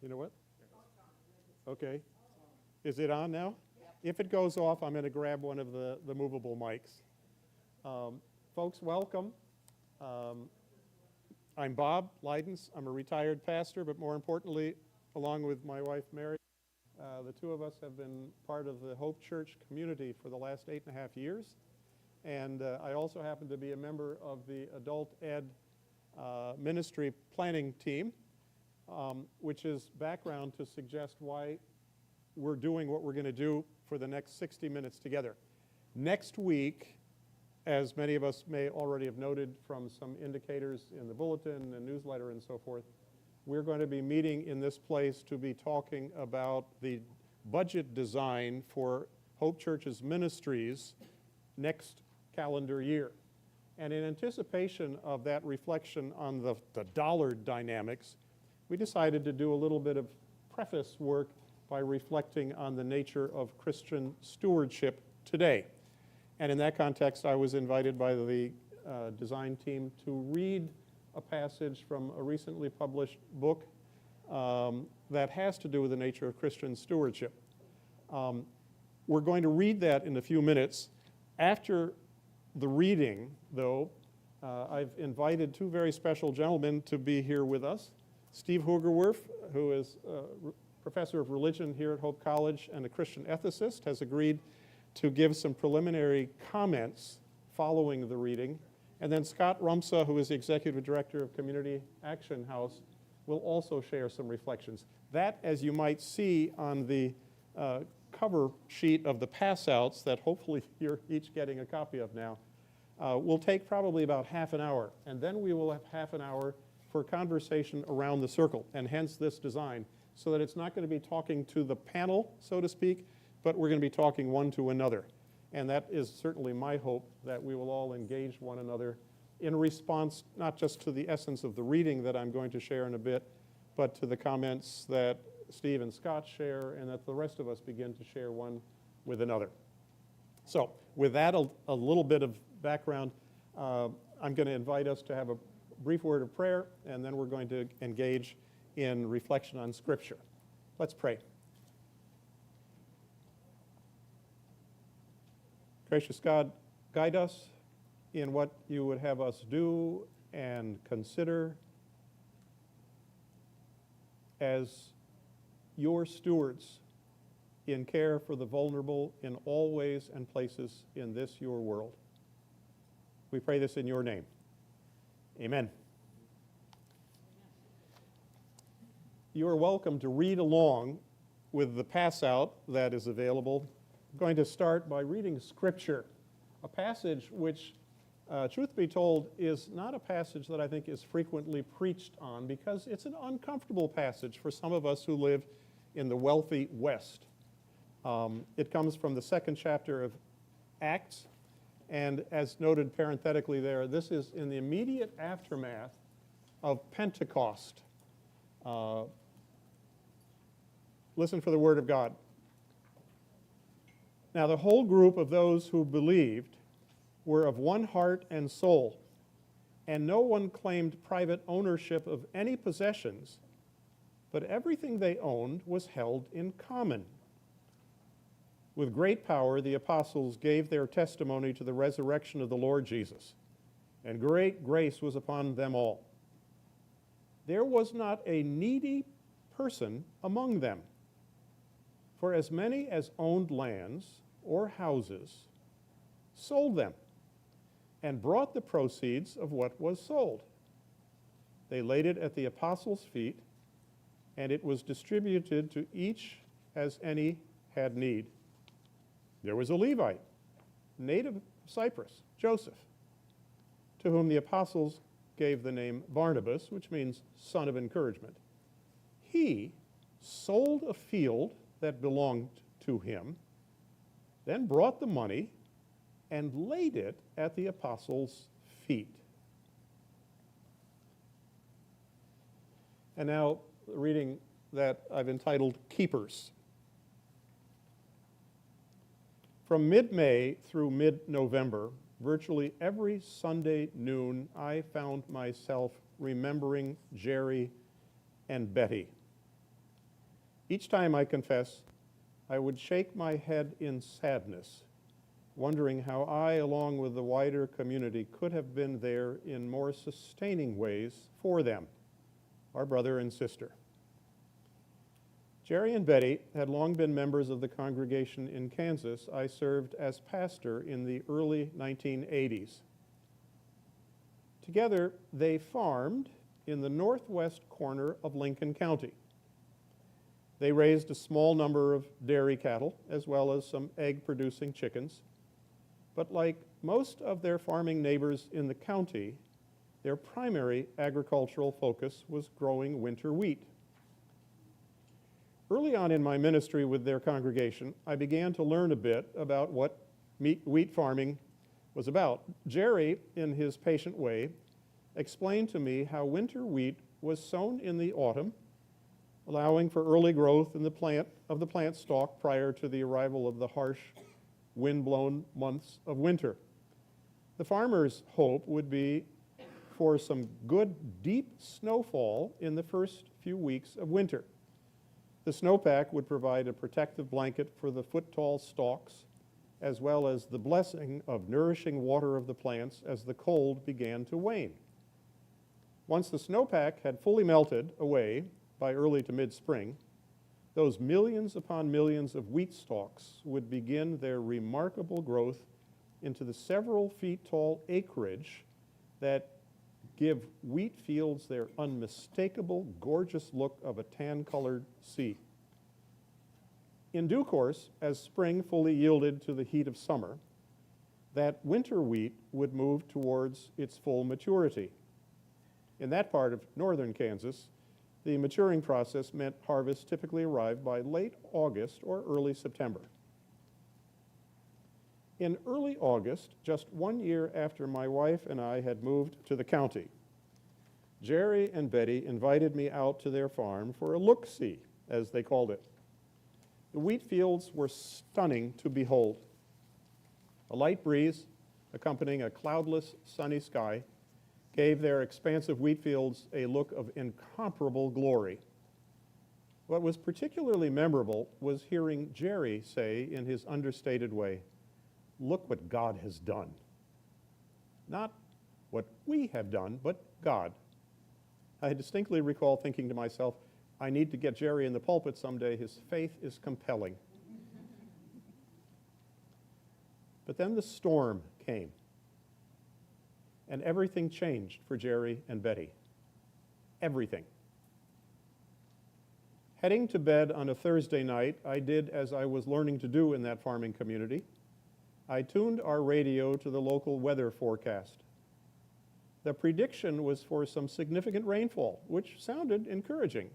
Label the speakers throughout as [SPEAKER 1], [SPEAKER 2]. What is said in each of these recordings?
[SPEAKER 1] You know what? Okay. Is it on now? If it goes off, I'm going to grab one of the movable mics. Folks, welcome. I'm Bob Luidens. I'm a retired pastor, but more importantly, along with my wife, Mary, the two of us have been part of the Hope Church community for the last 8.5 years. And I also happen to be a member of the adult ed ministry planning team, which is background to suggest why we're doing what we're going to do for the next 60 minutes together. Next week, as many of us may already have noted from some indicators in the bulletin and newsletter and so forth, we're going to be meeting in this place to be talking about the budget design for Hope Church's ministries next calendar year. And in anticipation of that reflection on the dollar dynamics, we decided to do a little bit of preface work by reflecting on the nature of Christian stewardship today. And in that context, I was invited by the design team to read a passage from a recently published book that has to do with the nature of Christian stewardship. We're going to read that in a few minutes. After the reading, though, I've invited two very special gentlemen to be here with us. Steve Hoogerwerf, who is professor of religion here at Hope College and a Christian ethicist, has agreed to give some preliminary comments following the reading. And then Scott Rumpsa, who is the executive director of Community Action House, will also share some reflections. That, as you might see on the cover sheet of the pass-outs that hopefully you're each getting a copy of now, will take probably about half an hour. And then we will have half an hour for conversation around the circle, and hence this design, so that it's not going to be talking to the panel, so to speak, but we're going to be talking one to another. And that is certainly my hope, that we will all engage one another in response not just to the essence of the reading that I'm going to share in a bit, but to the comments that Steve and Scott share, and that the rest of us begin to share one with another. So with that, a little bit of background, I'm going to invite us to have a brief word of prayer, and then we're going to engage in reflection on Scripture. Let's pray. Gracious God, guide us in what you would have us do and consider as your stewards in care for the vulnerable in all ways and places in this your world. We pray this in your name. Amen. You are welcome to read along with the pass-out that is available. I'm going to start by reading Scripture, a passage which, truth be told, is not a passage that I think is frequently preached on, because it's an uncomfortable passage for some of us who live in the wealthy West. It comes from the 2nd chapter of Acts, and as noted parenthetically there, this is in the immediate aftermath of Pentecost. Listen for the word of God. Now the whole group of those who believed were of one heart and soul, and no one claimed private ownership of any possessions, but everything they owned was held in common. With great power, the apostles gave their testimony to the resurrection of the Lord Jesus, and great grace was upon them all. There was not a needy person among them, for as many as owned lands or houses sold them and brought the proceeds of what was sold. They laid it at the apostles' feet, and it was distributed to each as any had need. There was a Levite, native of Cyprus, Joseph, to whom the apostles gave the name Barnabas, which means son of encouragement. He sold a field that belonged to him, then brought the money and laid it at the apostles' feet. And now, the reading that I've entitled Keepers. From mid-May through mid-November, virtually every Sunday noon, I found myself remembering Jerry and Betty. Each time, I confess, I would shake my head in sadness, wondering how I, along with the wider community, could have been there in more sustaining ways for them, our brother and sister. Jerry and Betty had long been members of the congregation in Kansas I served as pastor in the early 1980s. Together, they farmed in the northwest corner of Lincoln County. They raised a small number of dairy cattle, as well as some egg-producing chickens. But like most of their farming neighbors in the county, their primary agricultural focus was growing winter wheat. Early on in my ministry with their congregation, I began to learn a bit about what wheat farming was about. Jerry, in his patient way, explained to me how winter wheat was sown in the autumn, allowing for early growth in the plant stalk prior to the arrival of the harsh, wind-blown months of winter. The farmer's hope would be for some good, deep snowfall in the first few weeks of winter. The snowpack would provide a protective blanket for the foot-tall stalks, as well as the blessing of nourishing water of the plants as the cold began to wane. Once the snowpack had fully melted away by early to mid-spring, those millions upon millions of wheat stalks would begin their remarkable growth into the several feet tall acreage that give wheat fields their unmistakable, gorgeous look of a tan-colored sea. In due course, as spring fully yielded to the heat of summer, that winter wheat would move towards its full maturity. In that part of northern Kansas, the maturing process meant harvest typically arrived by late August or early September. In early August, just 1 year after my wife and I had moved to the county, Jerry and Betty invited me out to their farm for a look-see, as they called it. The wheat fields were stunning to behold. A light breeze, accompanying a cloudless, sunny sky, gave their expansive wheat fields a look of incomparable glory. What was particularly memorable was hearing Jerry say in his understated way, "Look what God has done." Not what we have done, but God. I distinctly recall thinking to myself, I need to get Jerry in the pulpit someday. His faith is compelling. But then the storm came, and everything changed for Jerry and Betty. Everything. Heading to bed on a Thursday night, I did as I was learning to do in that farming community. I tuned our radio to the local weather forecast. The prediction was for some significant rainfall, which sounded encouraging,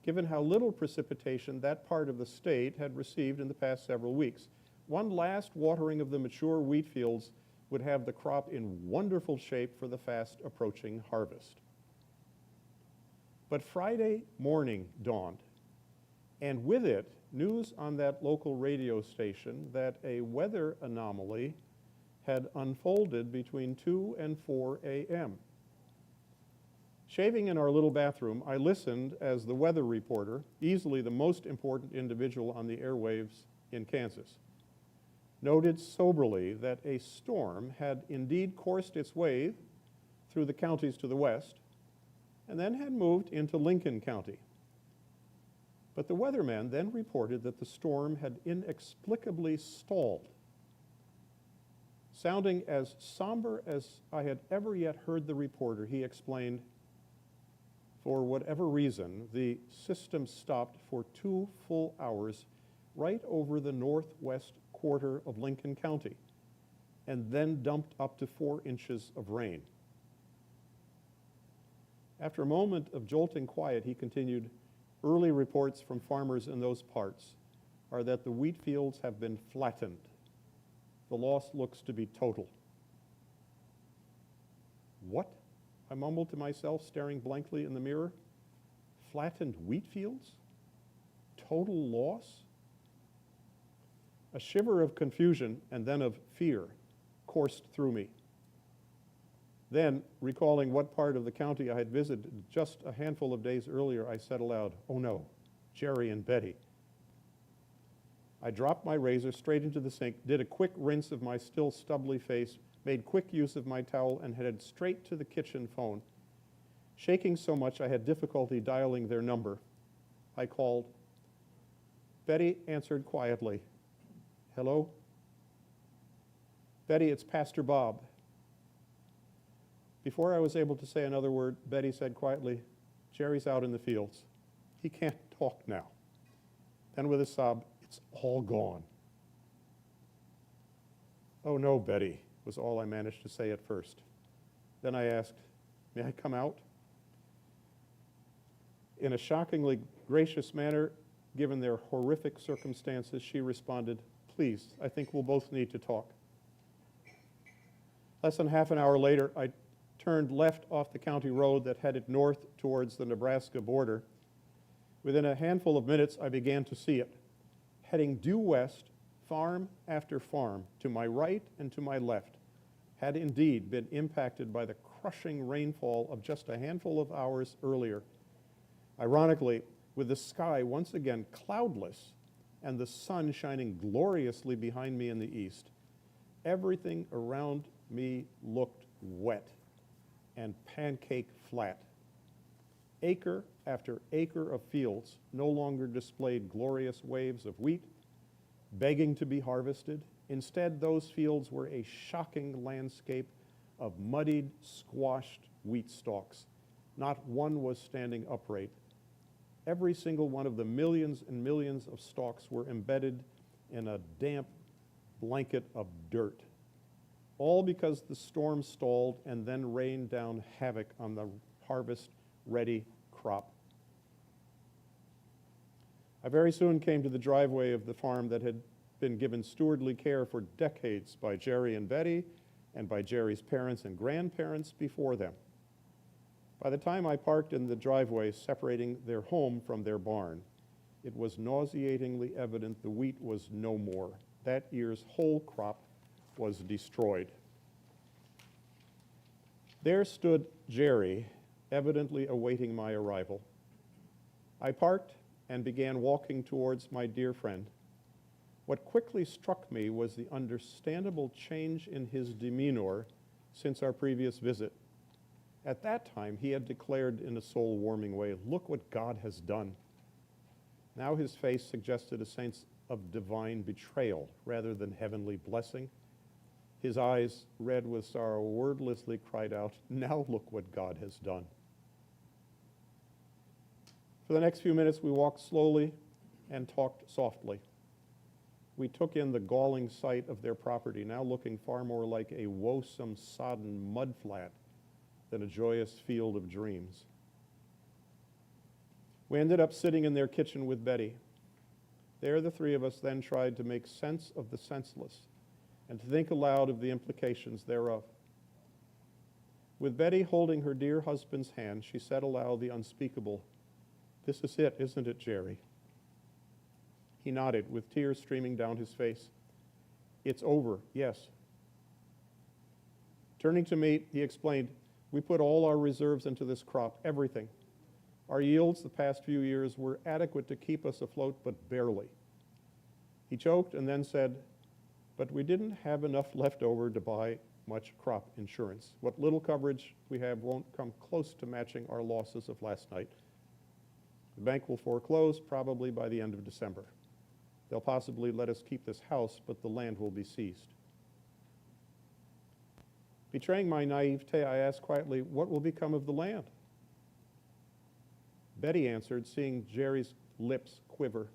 [SPEAKER 1] given how little precipitation that part of the state had received in the past several weeks. One last watering of the mature wheat fields would have the crop in wonderful shape for the fast approaching harvest. But Friday morning dawned, and with it, news on that local radio station that a weather anomaly had unfolded between 2 and 4 a.m. Shaving in our little bathroom, I listened as the weather reporter, easily the most important individual on the airwaves in Kansas, noted soberly that a storm had indeed coursed its way through the counties to the west and then had moved into Lincoln County. But the weatherman then reported that the storm had inexplicably stalled. Sounding as somber as I had ever yet heard the reporter, he explained, for whatever reason, the system stopped for 2 full hours right over the northwest quarter of Lincoln County, and then dumped up to 4 inches of rain. After a moment of jolting quiet, he continued, early reports from farmers in those parts are that the wheat fields have been flattened. The loss looks to be total. What? I mumbled to myself, staring blankly in the mirror. Flattened wheat fields? Total loss? A shiver of confusion and then of fear coursed through me. Then, recalling what part of the county I had visited just a handful of days earlier, I said aloud, "Oh no, Jerry and Betty. I dropped my razor straight into the sink, did a quick rinse of my still stubbly face, made quick use of my towel, and headed straight to the kitchen phone. Shaking so much I had difficulty dialing their number. I called. Betty answered quietly. Hello? Betty, it's Pastor Bob. Before I was able to say another word, Betty said quietly, Jerry's out in the fields. He can't talk now. Then with a sob, it's all gone. Oh no, Betty, was all I managed to say at first. Then I asked, may I come out? In a shockingly gracious manner, given their horrific circumstances, she responded, please, I think we'll both need to talk. Less than half an hour later, I turned left off the county road that headed north towards the Nebraska border. Within a handful of minutes, I began to see it. Heading due west, farm after farm, to my right and to my left, had indeed been impacted by the crushing rainfall of just a handful of hours earlier. Ironically, with the sky once again cloudless and the sun shining gloriously behind me in the east, everything around me looked wet and pancake flat. Acre after acre of fields no longer displayed glorious waves of wheat, begging to be harvested. Instead, those fields were a shocking landscape of muddied, squashed wheat stalks. Not one was standing upright. Every single one of the millions and millions of stalks were embedded in a damp blanket of dirt. All because the storm stalled and then rained down havoc on the harvest-ready crop. I very soon came to the driveway of the farm that had been given stewardly care for decades by Jerry and Betty and by Jerry's parents and grandparents before them. By the time I parked in the driveway separating their home from their barn, it was nauseatingly evident the wheat was no more. That year's whole crop was destroyed. There stood Jerry, evidently awaiting my arrival. I parked and began walking towards my dear friend. What quickly struck me was the understandable change in his demeanor since our previous visit. At that time, he had declared in a soul-warming way, "Look what God has done." Now his face suggested a sense of divine betrayal rather than heavenly blessing. His eyes, red with sorrow, wordlessly cried out, "Now look what God has done." For the next few minutes, we walked slowly and talked softly. We took in the galling sight of their property, now looking far more like a woesome, sodden mudflat than a joyous field of dreams. We ended up sitting in their kitchen with Betty. There, the three of us then tried to make sense of the senseless and to think aloud of the implications thereof. With Betty holding her dear husband's hand, she said aloud the unspeakable, "This is it, isn't it, Jerry?" He nodded, with tears streaming down his face. "It's over, yes." Turning to me, he explained, "We put all our reserves into this crop, everything. Our yields the past few years were adequate to keep us afloat, but barely." He choked and then said, "But we didn't have enough left over to buy much crop insurance. What little coverage we have won't come close to matching our losses of last night. The bank will foreclose probably by the end of December. They'll possibly let us keep this house, but the land will be seized." Betraying my naivete, I asked quietly, "What will become of the land?" Betty answered, seeing Jerry's lips quiver,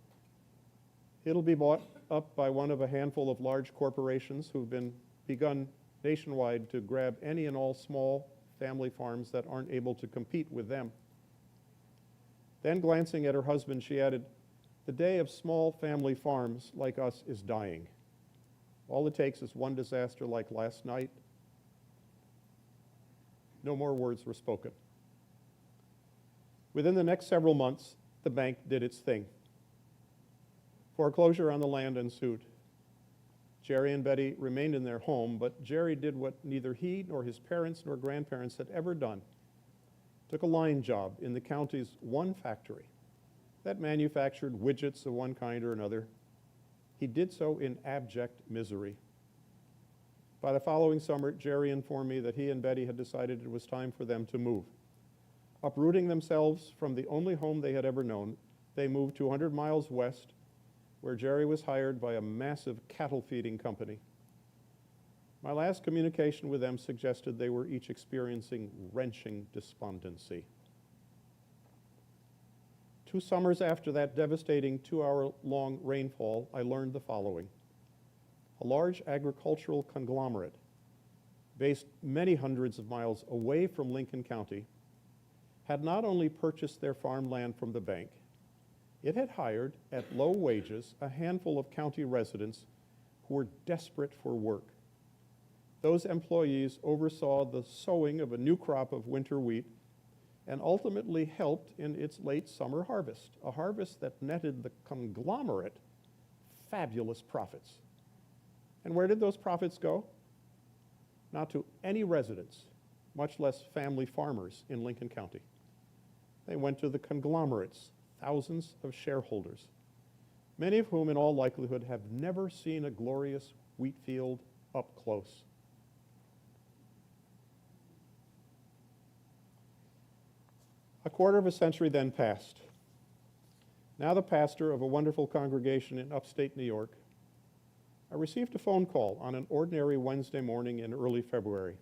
[SPEAKER 1] "It'll be bought up by one of a handful of large corporations who've begun nationwide to grab any and all small family farms that aren't able to compete with them." Then, glancing at her husband, she added, "The day of small family farms like us is dying. All it takes is one disaster like last night." No more words were spoken. Within the next several months, the bank did its thing. Foreclosure on the land ensued. Jerry and Betty remained in their home, but Jerry did what neither he nor his parents nor grandparents had ever done. Took a line job in the county's one factory that manufactured widgets of one kind or another. He did so in abject misery. By the following summer, Jerry informed me that he and Betty had decided it was time for them to move. Uprooting themselves from the only home they had ever known, they moved 200 miles west, where Jerry was hired by a massive cattle feeding company. My last communication with them suggested they were each experiencing wrenching despondency. 2 summers after that devastating 2-hour-long rainfall, I learned the following. A large agricultural conglomerate, based many hundreds of miles away from Lincoln County, had not only purchased their farmland from the bank, it had hired, at low wages, a handful of county residents who were desperate for work. Those employees oversaw the sowing of a new crop of winter wheat and ultimately helped in its late summer harvest, a harvest that netted the conglomerate fabulous profits. And where did those profits go? Not to any residents, much less family farmers in Lincoln County. They went to the conglomerates, thousands of shareholders, many of whom in all likelihood have never seen a glorious wheat field up close. A quarter of a century then passed. Now the pastor of a wonderful congregation in upstate New York, I received a phone call on an ordinary Wednesday morning in early February.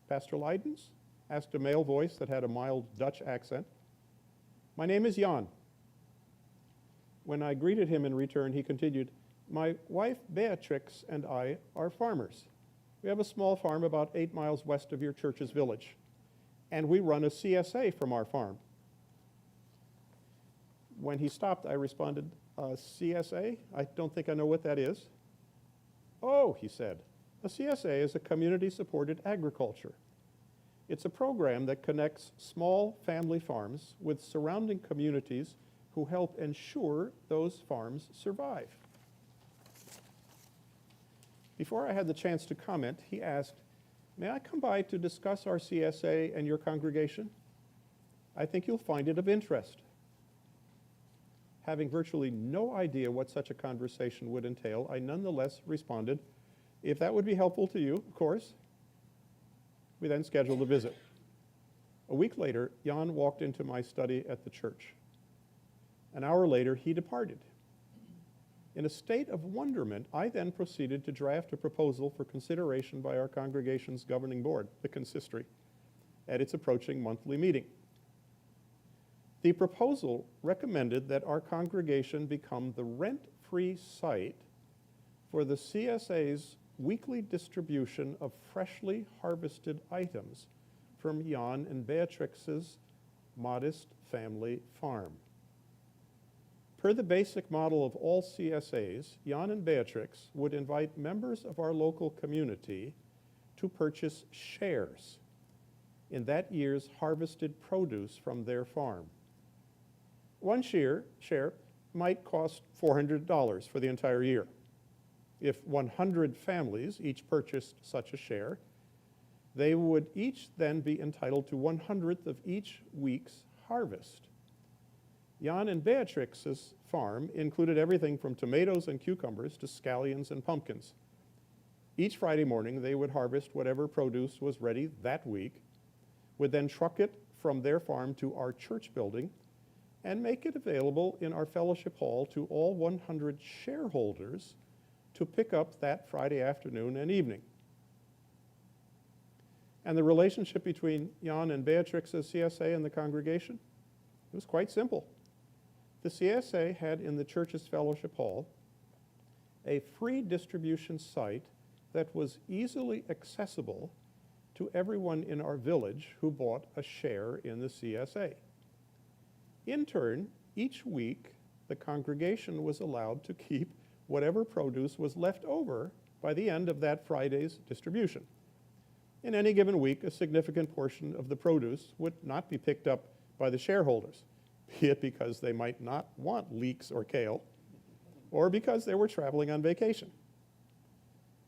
[SPEAKER 1] Pastor Luidens? Asked a male voice that had a mild Dutch accent. My name is Jan. When I greeted him in return, he continued, my wife Beatrix and I are farmers. We have a small farm about 8 miles west of your church's village, and we run a CSA from our farm. When he stopped, I responded, CSA? I don't think I know what that is. Oh, he said, a CSA is a community-supported agriculture. It's a program that connects small family farms with surrounding communities who help ensure those farms survive. Before I had the chance to comment, he asked, may I come by to discuss our CSA and your congregation? I think you'll find it of interest. Having virtually no idea what such a conversation would entail, I nonetheless responded, if that would be helpful to you, of course. We then scheduled a visit. A week later, Jan walked into my study at the church. An hour later, he departed. In a state of wonderment, I then proceeded to draft a proposal for consideration by our congregation's governing board, the consistory, at its approaching monthly meeting. The proposal recommended that our congregation become the rent-free site for the CSA's weekly distribution of freshly harvested items from Jan and Beatrix's modest family farm. Per the basic model of all CSAs, Jan and Beatrix would invite members of our local community to purchase shares in that year's harvested produce from their farm. One share might cost $400 for the entire year. If 100 families each purchased such a share, they would each then be entitled to 1/100th of each week's harvest. Jan and Beatrix's farm included everything from tomatoes and cucumbers to scallions and pumpkins. Each Friday morning, they would harvest whatever produce was ready that week, would then truck it from their farm to our church building, and make it available in our fellowship hall to all 100 shareholders to pick up that Friday afternoon and evening. And the relationship between Jan and Beatrix's CSA and the congregation? It was quite simple. The CSA had in the church's fellowship hall a free distribution site that was easily accessible to everyone in our village who bought a share in the CSA. In turn, each week, the congregation was allowed to keep whatever produce was left over by the end of that Friday's distribution. In any given week, a significant portion of the produce would not be picked up by the shareholders, be it because they might not want leeks or kale, or because they were traveling on vacation.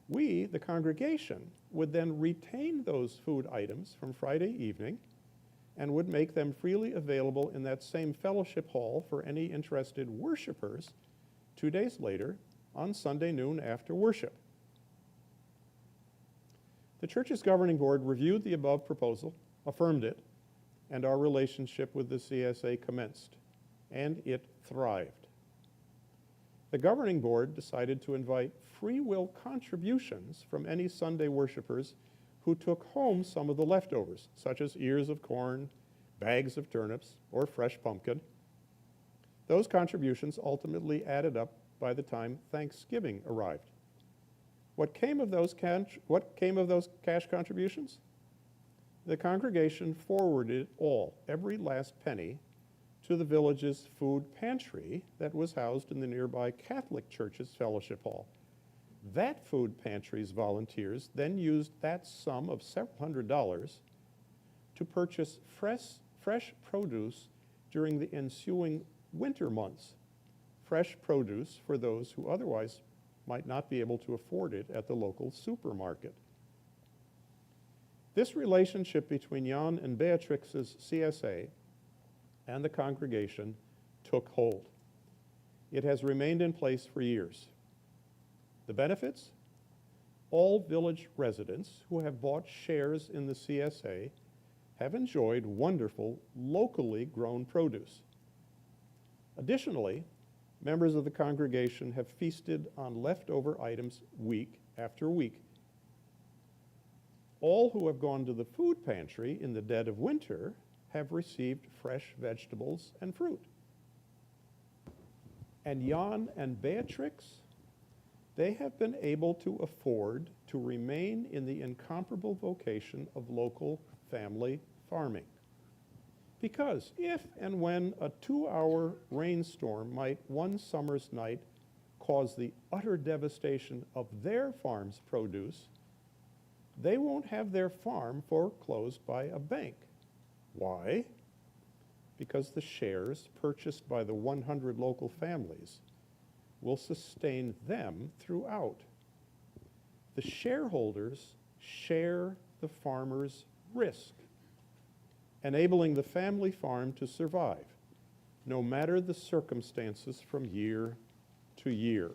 [SPEAKER 1] We, the congregation, would then retain those food items from Friday evening and would make them freely available in that same fellowship hall for any interested worshipers 2 days later on Sunday noon after worship. The church's governing board reviewed the above proposal, affirmed it, and our relationship with the CSA commenced, and it thrived. The governing board decided to invite free will contributions from any Sunday worshipers who took home some of the leftovers, such as ears of corn, bags of turnips, or fresh pumpkin. Those contributions ultimately added up by the time Thanksgiving arrived. What came of those cash contributions? The congregation forwarded every last penny, to the village's food pantry that was housed in the nearby Catholic Church's fellowship hall. That food pantry's volunteers then used that sum of several $100s to purchase fresh produce during the ensuing winter months, fresh produce for those who otherwise might not be able to afford it at the local supermarket. This relationship between Jan and Beatrix's CSA and the congregation took hold. It has remained in place for years. The benefits? All village residents who have bought shares in the CSA have enjoyed wonderful, locally grown produce. Additionally, members of the congregation have feasted on leftover items week after week. All who have gone to the food pantry in the dead of winter have received fresh vegetables and fruit. And Jan and Beatrix, they have been able to afford to remain in the incomparable vocation of local family farming. Because if and when a 2-hour rainstorm might one summer's night cause the utter devastation of their farm's produce, they won't have their farm foreclosed by a bank. Why? Because the shares purchased by the 100 local families will sustain them throughout. The shareholders share the farmer's risk, enabling the family farm to survive, no matter the circumstances from year to year.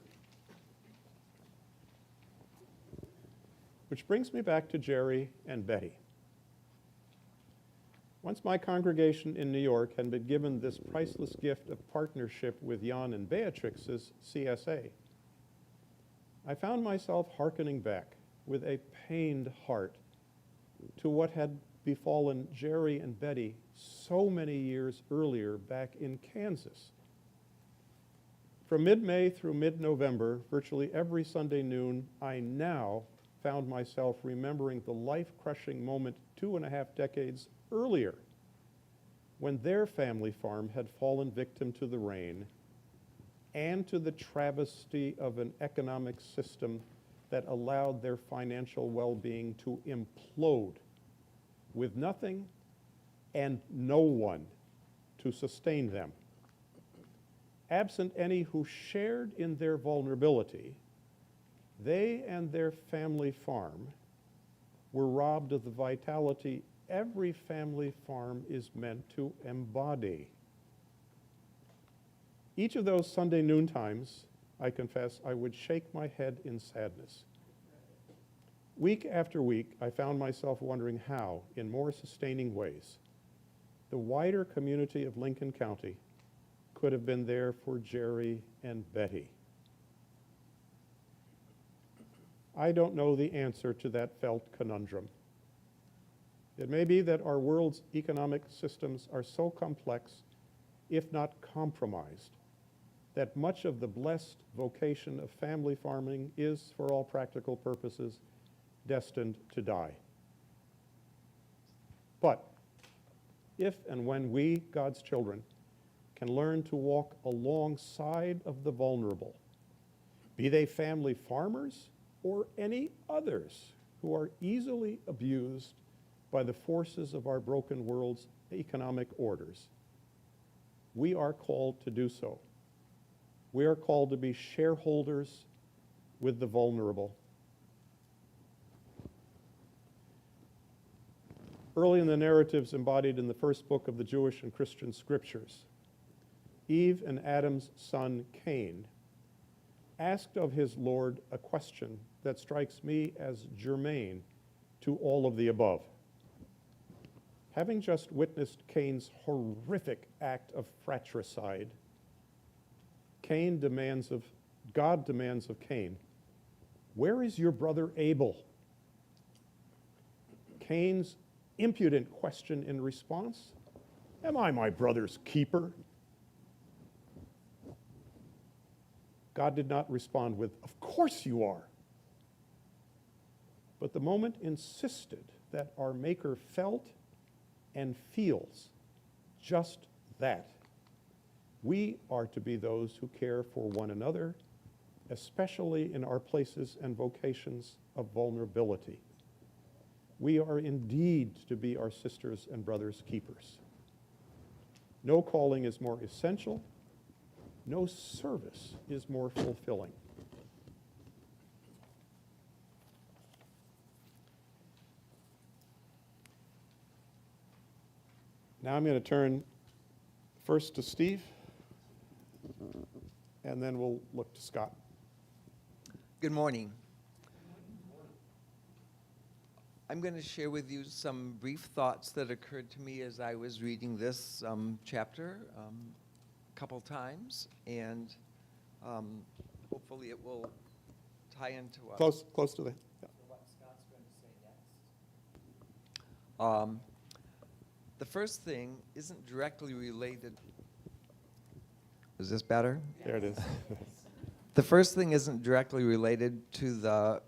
[SPEAKER 1] Which brings me back to Jerry and Betty. Once my congregation in New York had been given this priceless gift of partnership with Jan and Beatrix's CSA, I found myself hearkening back with a pained heart to what had befallen Jerry and Betty so many years earlier back in Kansas. From mid-May through mid-November, virtually every Sunday noon, I now found myself remembering the life-crushing moment 2.5 decades earlier, when their family farm had fallen victim to the rain and to the travesty of an economic system that allowed their financial well-being to implode with nothing and no one to sustain them. Absent any who shared in their vulnerability, they and their family farm were robbed of the vitality every family farm is meant to embody. Each of those Sunday noon times, I confess, I would shake my head in sadness. Week after week, I found myself wondering how, in more sustaining ways, the wider community of Lincoln County could have been there for Jerry and Betty. I don't know the answer to that felt conundrum. It may be that our world's economic systems are so complex, if not compromised, that much of the blessed vocation of family farming is, for all practical purposes, destined to die. But if and when we, God's children, can learn to walk alongside of the vulnerable, be they family farmers or any others who are easily abused by the forces of our broken world's economic orders, we are called to do so. We are called to be shareholders with the vulnerable. Early in the narratives embodied in the first book of the Jewish and Christian scriptures, Eve and Adam's son Cain asked of his Lord a question that strikes me as germane to all of the above. Having just witnessed Cain's horrific act of fratricide, God demands of Cain, "Where is your brother Abel?" Cain's impudent question in response, "Am I my brother's keeper?" God did not respond with, "Of course you are." But the moment insisted that our Maker felt and feels just that. We are to be those who care for one another, especially in our places and vocations of vulnerability. We are indeed to be our sisters' and brothers' keepers. No calling is more essential. No service is more fulfilling. Now I'm going to turn first to Steve, and then we'll look to Scott.
[SPEAKER 2] Good morning. I'm going to share with you some brief thoughts that occurred to me as I was reading this chapter a couple times, and hopefully it will tie into
[SPEAKER 1] Close to the... Yeah.
[SPEAKER 2] what Scott's going to say next. The first thing isn't directly related. Is this better?
[SPEAKER 1] There it is.
[SPEAKER 2] The first thing isn't directly related to the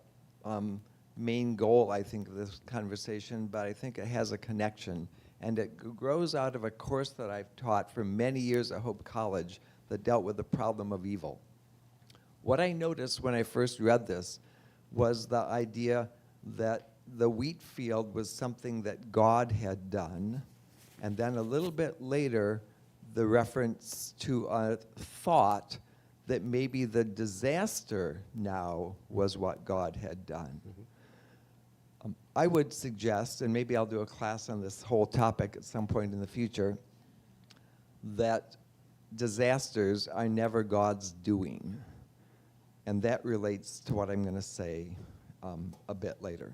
[SPEAKER 2] main goal, I think, of this conversation, but I think it has a connection. And it grows out of a course that I've taught for many years at Hope College that dealt with the problem of evil. What I noticed when I first read this was the idea that the wheat field was something that God had done, and then a little bit later, the reference to a thought that maybe the disaster now was what God had done.
[SPEAKER 1] Mm-hmm.
[SPEAKER 2] I would suggest, and maybe I'll do a class on this whole topic at some point in the future, that disasters are never God's doing. And that relates to what I'm going to say a bit later.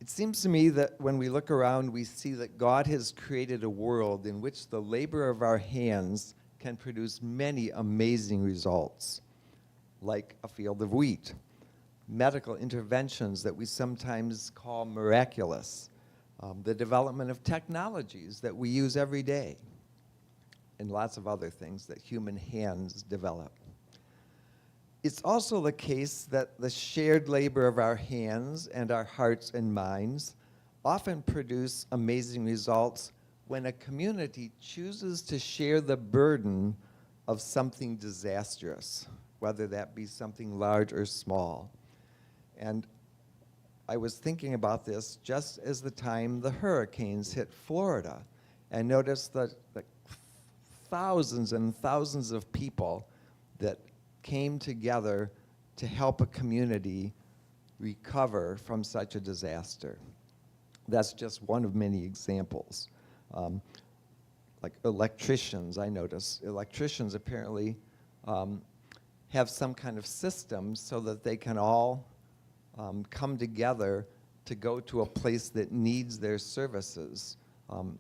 [SPEAKER 2] It seems to me that when we look around, we see that God has created a world in which the labor of our hands can produce many amazing results, like a field of wheat, medical interventions that we sometimes call miraculous, the development of technologies that we use every day, and lots of other things that human hands develop. It's also the case that the shared labor of our hands and our hearts and minds often produce amazing results when a community chooses to share the burden of something disastrous, whether that be something large or small. And I was thinking about this just as the time the hurricanes hit Florida, and noticed that thousands and thousands of people that came together to help a community recover from such a disaster. That's just one of many examples. Like electricians, I notice. Electricians apparently have some kind of system so that they can all come together to go to a place that needs their services.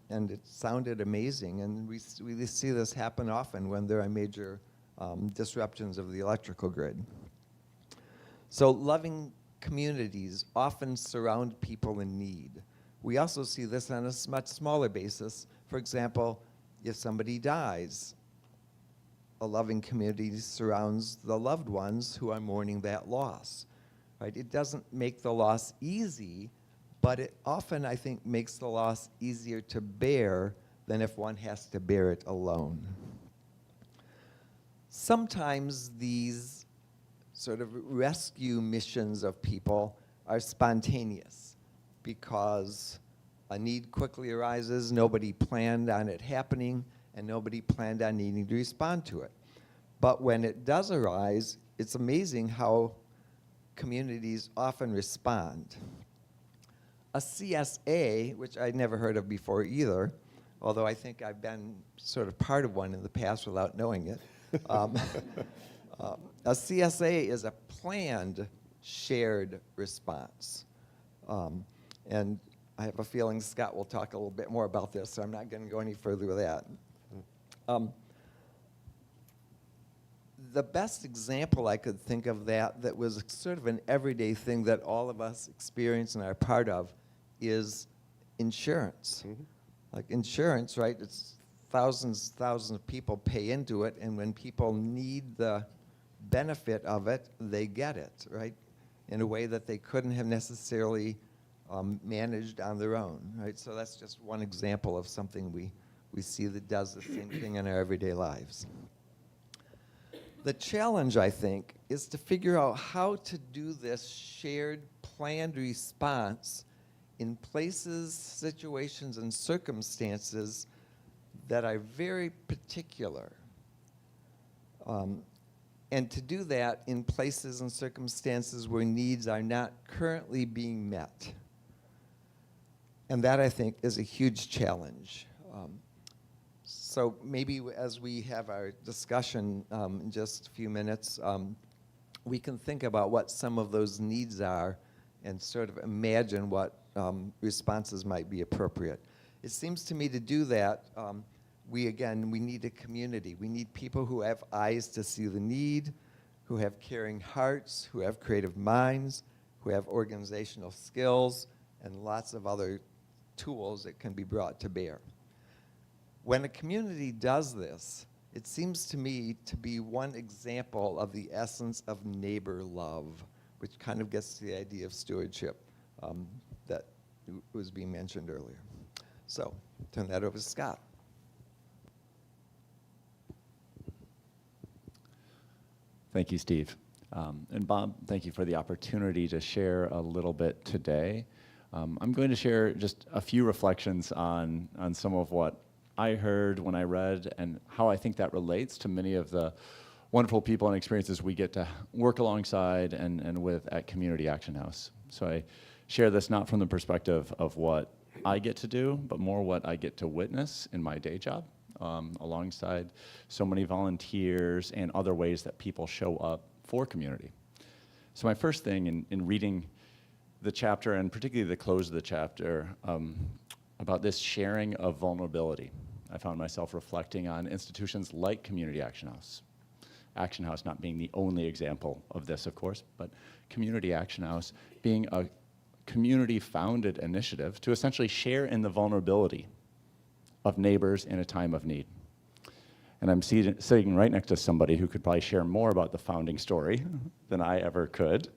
[SPEAKER 2] And it sounded amazing, and we see this happen often when there are major disruptions of the electrical grid. So loving communities often surround people in need. We also see this on a much smaller basis. For example, if somebody dies, a loving community surrounds the loved ones who are mourning that loss. Right? It doesn't make the loss easy, but it often, I think, makes the loss easier to bear than if one has to bear it alone. Sometimes these sort of rescue missions of people are spontaneous because a need quickly arises, nobody planned on it happening, and nobody planned on needing to respond to it. But when it does arise, it's amazing how communities often respond. A CSA, which I'd never heard of before either, although I think I've been sort of part of one in the past without knowing it. A CSA is a planned shared response. And I have a feeling Scott will talk a little bit more about this, so I'm not going to go any further with that. The best example I could think of that was sort of an everyday thing that all of us experience and are part of is insurance. Mm-hmm. Like insurance, right? It's thousands of people pay into it, and when people need the benefit of it, they get it, right? In a way that they couldn't have necessarily managed on their own, right? So that's just one example of something we see that does the same thing in our everyday lives. The challenge, I think, is to figure out how to do this shared, planned response in places, situations, and circumstances that are very particular. And to do that in places and circumstances where needs are not currently being met. And that, I think, is a huge challenge. So maybe as we have our discussion in just a few minutes, we can think about what some of those needs are and sort of imagine what responses might be appropriate. It seems to me to do that, we need a community. We need people who have eyes to see the need, who have caring hearts, who have creative minds, who have organizational skills, and lots of other tools that can be brought to bear. When a community does this, it seems to me to be one example of the essence of neighbor love, which kind of gets to the idea of stewardship that was being mentioned earlier. So, turn that over to Scott.
[SPEAKER 3] Thank you, Steve. And Bob, thank you for the opportunity to share a little bit today. I'm going to share just a few reflections on some of what I heard when I read and how I think that relates to many of the wonderful people and experiences we get to work alongside and with at Community Action House. So I share this not from the perspective of what I get to do, but more what I get to witness in my day job, alongside so many volunteers and other ways that people show up for community. So my first thing in reading the chapter, and particularly the close of the chapter, about this sharing of vulnerability, I found myself reflecting on institutions like Community Action House. Action House not being the only example of this, of course, but Community Action House being a community-founded initiative to essentially share in the vulnerability of neighbors in a time of need. And I'm sitting right next to somebody who could probably share more about the founding story than I ever could,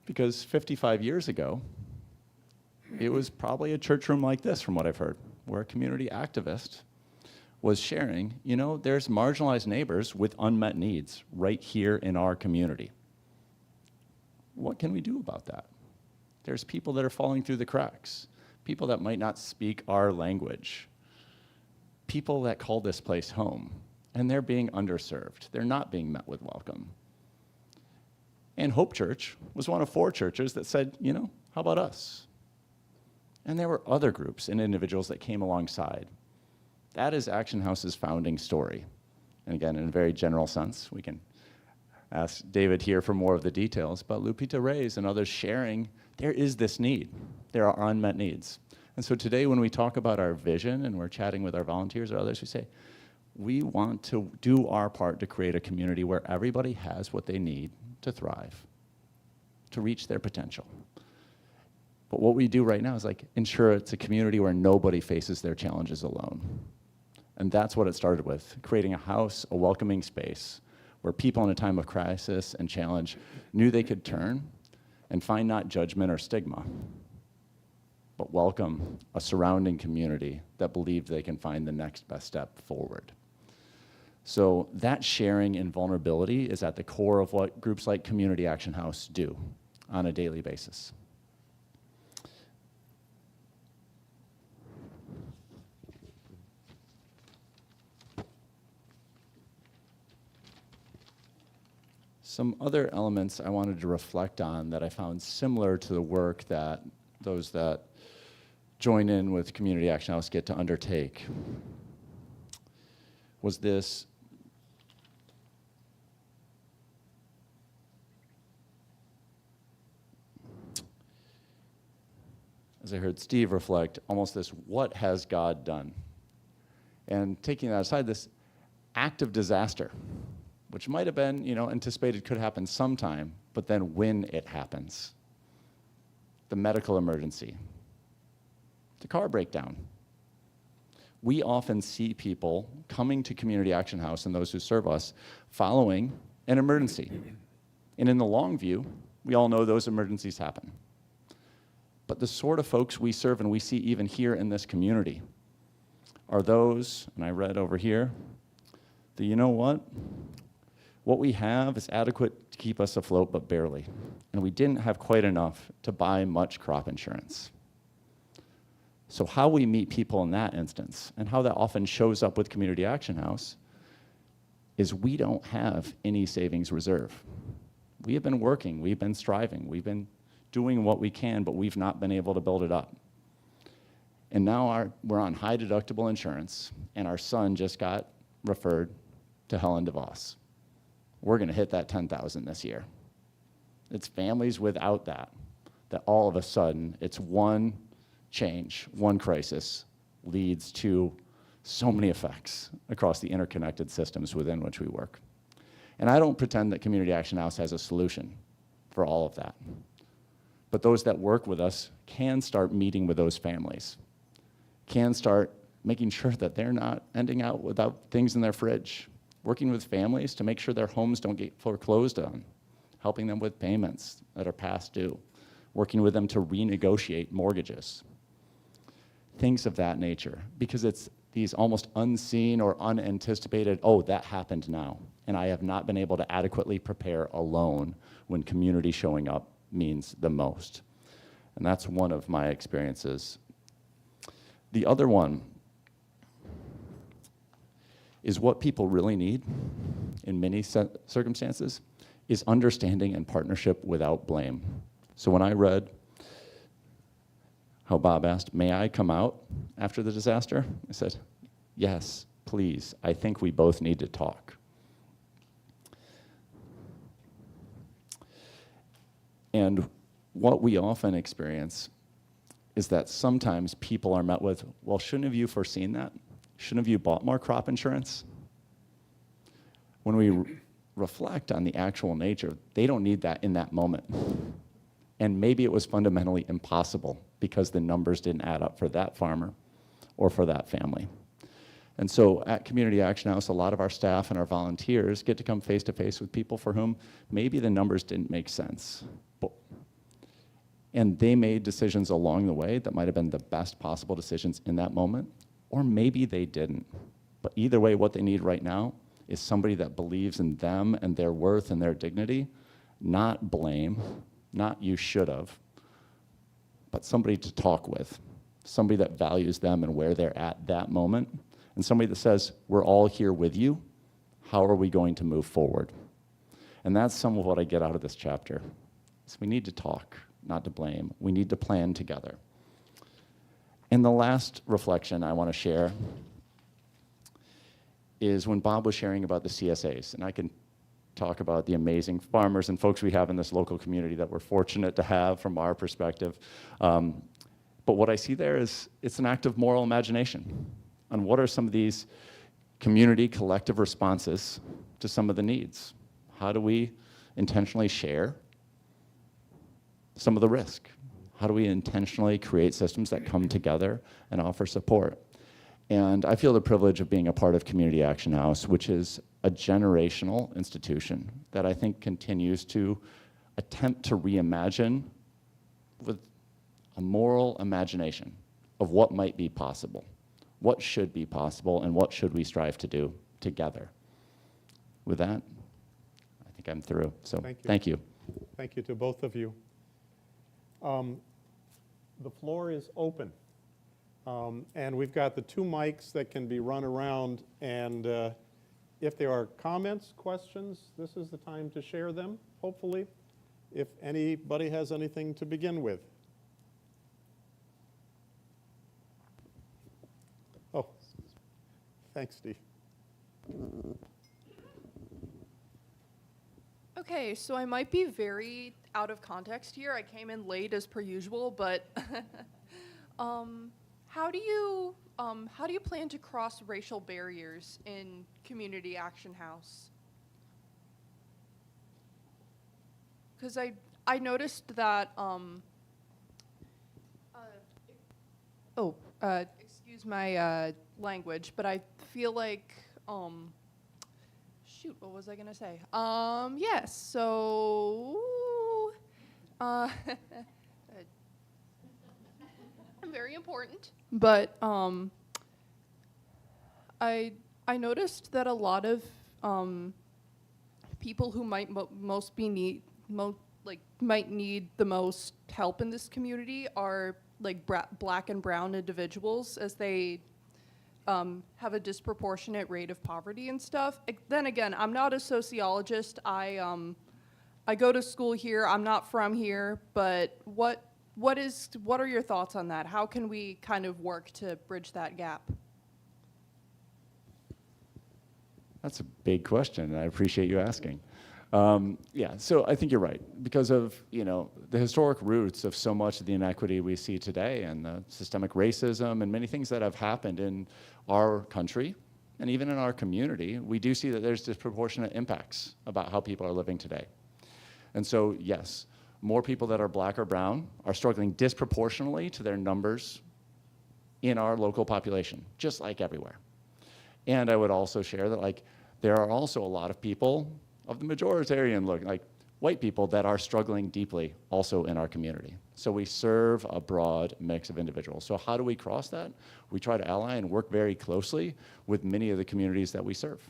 [SPEAKER 3] because 55 years ago, it was probably a church room like this, from what I've heard, where a community activist was sharing, there's marginalized neighbors with unmet needs right here in our community. What can we do about that? There's people that are falling through the cracks, people that might not speak our language, people that call this place home, and they're being underserved. They're not being met with welcome. And Hope Church was one of 4 churches that said, how about us? And there were other groups and individuals that came alongside. That is Action House's founding story. And again, in a very general sense, we can ask David here for more of the details, but Lupita Reyes and others sharing, there is this need. There are unmet needs. And so today when we talk about our vision and we're chatting with our volunteers or others, we say, we want to do our part to create a community where everybody has what they need to thrive, to reach their potential. But what we do right now is ensure it's a community where nobody faces their challenges alone. And that's what it started with, creating a house, a welcoming space where people in a time of crisis and challenge knew they could turn and find not judgment or stigma, but welcome a surrounding community that believed they can find the next best step forward. So that sharing and vulnerability is at the core of what groups like Community Action House do on a daily basis. Some other elements I wanted to reflect on that I found similar to the work that those that join in with Community Action House get to undertake was this: as I heard Steve reflect, almost this, what has God done? And taking that aside, this act of disaster, which might have been, anticipated could happen sometime, but then when it happens, the medical emergency, the car breakdown. We often see people coming to Community Action House and those who serve us following an emergency. And in the long view, we all know those emergencies happen. But the sort of folks we serve and we see even here in this community are those, and I read over here, that you know what we have is adequate to keep us afloat, but barely. And we didn't have quite enough to buy much crop insurance. So how we meet people in that instance, and how that often shows up with Community Action House, is we don't have any savings reserve. We have been working, we've been striving, we've been doing what we can, but we've not been able to build it up. And now we're on high deductible insurance, and our son just got referred to Helen DeVos. We're gonna hit that 10,000 this year. It's families without that all of a sudden, it's one change, one crisis leads to so many effects across the interconnected systems within which we work. And I don't pretend that Community Action House has a solution for all of that. But those that work with us can start meeting with those families, can start making sure that they're not ending out without things in their fridge, working with families to make sure their homes don't get foreclosed on, helping them with payments that are past due, working with them to renegotiate mortgages, things of that nature, because it's these almost unseen or unanticipated, oh, that happened now, and I have not been able to adequately prepare alone when community showing up means the most. And that's one of my experiences. The other one is what people really need in many circumstances is understanding and partnership without blame. So when I read how Bob asked, may I come out after the disaster? I said, yes, please. I think we both need to talk. And what we often experience is that sometimes people are met with, well, shouldn't have you foreseen that? Shouldn't have you bought more crop insurance? When we reflect on the actual nature, they don't need that in that moment. And maybe it was fundamentally impossible because the numbers didn't add up for that farmer or for that family. And so at Community Action House, a lot of our staff and our volunteers get to come face to face with people for whom maybe the numbers didn't make sense. And they made decisions along the way that might have been the best possible decisions in that moment, or maybe they didn't. But either way, what they need right now is somebody that believes in them and their worth and their dignity, not blame, not you should have, but somebody to talk with, somebody that values them and where they're at that moment, and somebody that says, we're all here with you, how are we going to move forward? And that's some of what I get out of this chapter. So we need to talk, not to blame. We need to plan together. And the last reflection I want to share is when Bob was sharing about the CSAs, and I can talk about the amazing farmers and folks we have in this local community that we're fortunate to have from our perspective. But what I see there is it's an act of moral imagination on what are some of these community collective responses to some of the needs. How do we intentionally share some of the risk? How do we intentionally create systems that come together and offer support? And I feel the privilege of being a part of Community Action House, which is a generational institution that I think continues to attempt to reimagine with a moral imagination of what might be possible, what should be possible, and what should we strive to do together. With that, I think I'm through. So thank you.
[SPEAKER 1] Thank you to both of you. The floor is open. And we've got the two mics that can be run around, and if there are comments, questions, this is the time to share them, hopefully, if anybody has anything to begin with. Thanks, Steve.
[SPEAKER 4] Okay, so I might be very out of context here. I came in late as per usual, but how do you plan to cross racial barriers in Community Action House? Because I noticed that excuse my language, but I feel like shoot, what was I gonna say? Yes, so very important, but I noticed that a lot of people who might might need the most help in this community are black and brown individuals, as they have a disproportionate rate of poverty and stuff. Then again, I'm not a sociologist. I go to school here. I'm not from here, but what are your thoughts on that? How can we kind of work to bridge that gap?
[SPEAKER 3] That's a big question, and I appreciate you asking. So I think you're right. Because of, the historic roots of so much of the inequity we see today and the systemic racism and many things that have happened in our country and even in our community, we do see that there's disproportionate impacts about how people are living today. And so, yes, more people that are black or brown are struggling disproportionately to their numbers in our local population, just like everywhere. And I would also share that, there are also a lot of people of the majoritarian look, like white people, that are struggling deeply also in our community. So we serve a broad mix of individuals. So how do we cross that? We try to ally and work very closely with many of the communities that we serve.